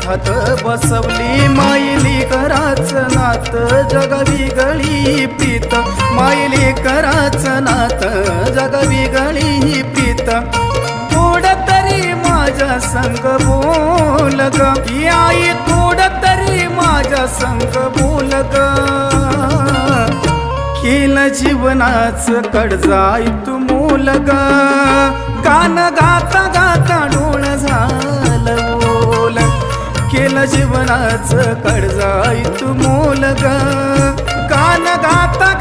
खात बसवली मायली कराच नात जगावी गळी प्रीत मायली कराच नात जगावी गळी प्रीत थोड तरी माझ्या संग बोल ग ही आई थोड तरी माझ्या संग बोल ग केलं जीवनाच कडजाई तू मोल ग कान गाता गाता डोळ झालं बोल केलं जीवनाच कडजाई तू मोल ग कान गाता